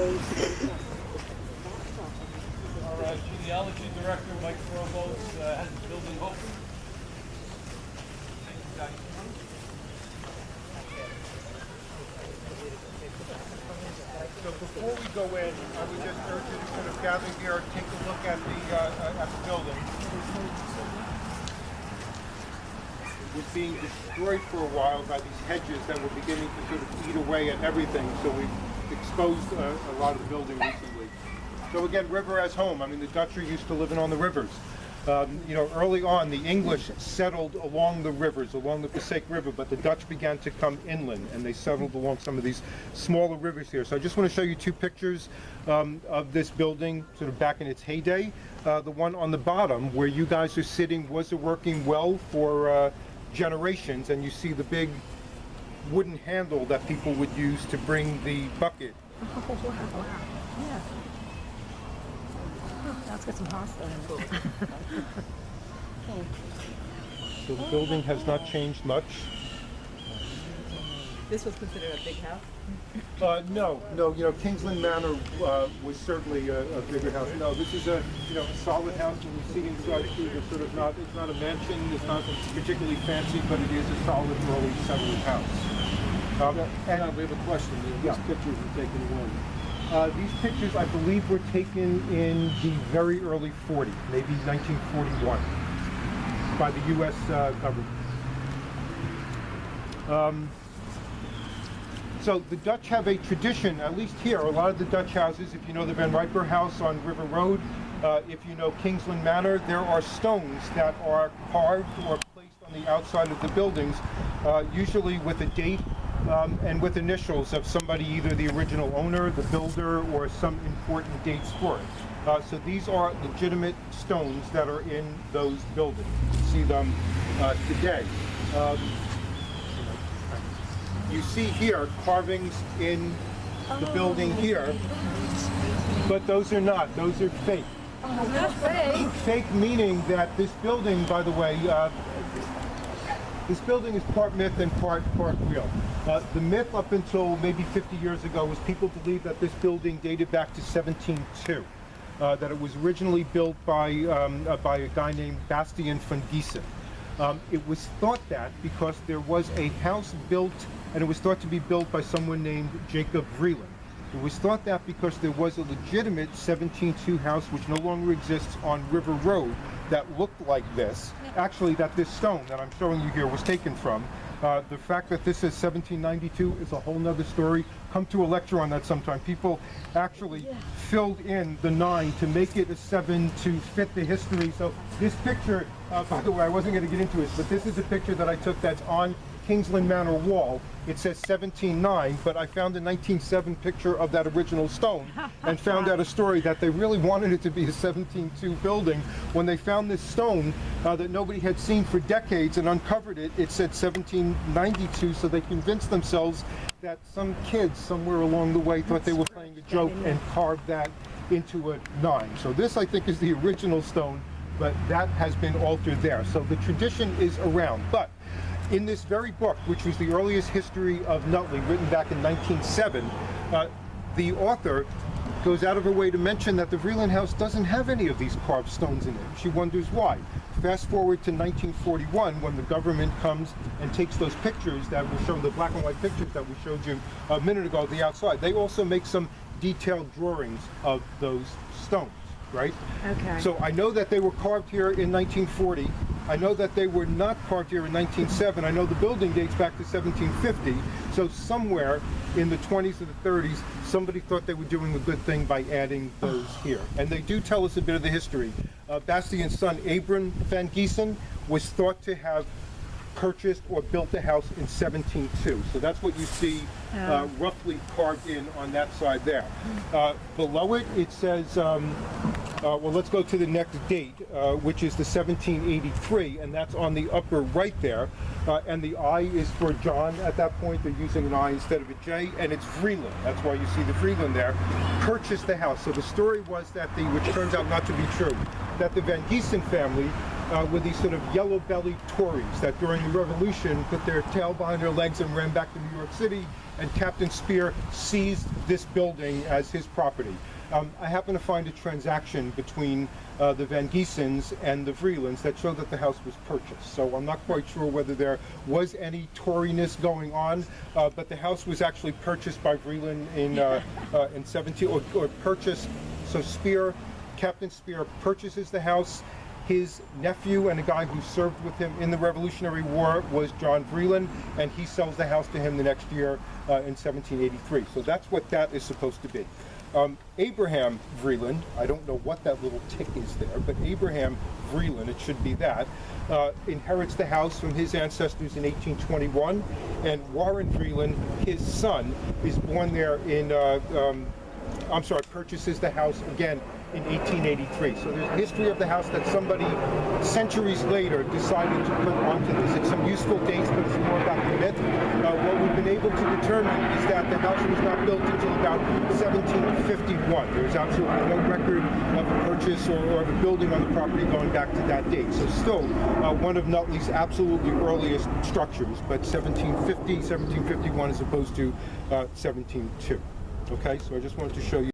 Our genealogy director, Mike Frobos, has the building open. Thank you, guys. So before we go in, I would just urge you to sort of gather here, take a look at the building. It was being destroyed for a while by these hedges that were beginning to sort of eat away at everything. So we've exposed a lot of the building recently. So again, river as home. I mean, the Dutch are used to living on the rivers. You know, early on, the English settled along the rivers, along the Passaic River, but the Dutch began to come inland, and they settled along some of these smaller rivers here. So I just want to show you two pictures of this building, sort of back in its heyday. The one on the bottom, where you guys are sitting, was working well for generations, and you see the big wooden handle that people would use to bring the bucket. Oh, wow. Yeah. Oh, now it's got some pasta in it. So the building has not changed much. This was considered a big house? No. You know, Kingsland Manor was certainly a bigger house. No, this is a solid house. When you see inside, it's sort of not. It's not a mansion. It's not particularly fancy, but it is a solid early settled house. And we have a question. These pictures were taken when? These pictures, I believe, were taken in the very early 40s, maybe 1941, by the U.S. Government. So the Dutch have a tradition, at least here, a lot of the Dutch houses, if you know the Van Riper House on River Road, if you know Kingsland Manor, there are stones that are carved or placed on the outside of the buildings, usually with a date and with initials of somebody, either the original owner, the builder, or some important dates for it. So these are legitimate stones that are in those buildings. You can see them today. You see here carvings in the building here, but those are not. Those are fake. Fake meaning that this building, by the way, this building is part myth and part real. The myth up until maybe 50 years ago was people believed that this building dated back to 1702. That it was originally built by a guy named Bastian van Giesen. It was thought that because there was a house built, and it was thought to be built by someone named Jacob Vreeland. It was thought that because there was a legitimate 1702 house which no longer exists on River Road that looked like this, actually that this stone that I'm showing you here was taken from. The fact that this is 1792 is a whole nother story. Come to a lecture on that sometime. People actually filled in the 9 to make it a 7 to fit the history. So this picture, by the way, I wasn't going to get into it, but this is a picture that I took that's on Kingsland Manor wall. It says 1709, but I found a 1907 picture of that original stone and found out a story that they really wanted it to be a 1702 building. When they found this stone that nobody had seen for decades and uncovered it, it said 1792, so they convinced themselves that some kids somewhere along the way thought they were playing a joke and carved that into a 9. So this, I think, is the original stone, but that has been altered there. So the tradition is around. But in this very book, which was the earliest history of Nutley, written back in 1907, the author goes out of her way to mention that the Vreeland house doesn't have any of these carved stones in it. She wonders why. Fast forward to 1941, when the government comes and takes those pictures that were shown, the black and white pictures that we showed you a minute ago, the outside. They also make some detailed drawings of those stones, right? Okay. So I know that they were carved here in 1940. I know that they were not carved here in 1907. I know the building dates back to 1750. So somewhere in the 20s or the 30s, somebody thought they were doing a good thing by adding those here. And they do tell us a bit of the history. Bastian's son, Abram van Giesen, was thought to have purchased or built the house in 1702. So that's what you see roughly carved in on that side there. Below it, it says, well, let's go to the next date, which is the 1783, and that's on the upper right there. And the I is for John at that point. They're using an I instead of a J, and it's Vreeland. That's why you see the Vreeland there. Purchased the house. So the story was that which turns out not to be true, that the Van Giesen family were these sort of yellow-bellied Tories that during the Revolution put their tail behind their legs and ran back to New York City, and Captain Spear seized this building as his property. I happen to find a transaction between the Van Giesens and the Vreelands that show that the house was purchased. So I'm not quite sure whether there was any Toriness going on, but the house was actually purchased by Vreeland in 17, or purchased. So Captain Spear purchases the house. His nephew and a guy who served with him in the Revolutionary War was John Vreeland, and he sells the house to him the next year in 1783. So that's what that is supposed to be. Abraham Vreeland, I don't know what that little tick is there, but Abraham Vreeland, it should be that, inherits the house from his ancestors in 1821, and Warren Vreeland, his son, is born there in, purchases the house again in 1883. So there's a history of the house that somebody centuries later decided to put onto this. It's some useful dates, but it's more about the myth. What we've been able to determine is that the house was not built until about 1751. There's absolutely no record of a purchase or of a building on the property going back to that date. So still one of Nutley's absolutely earliest structures, but 1750, 1751 as opposed to 1702. Okay, so I just wanted to show you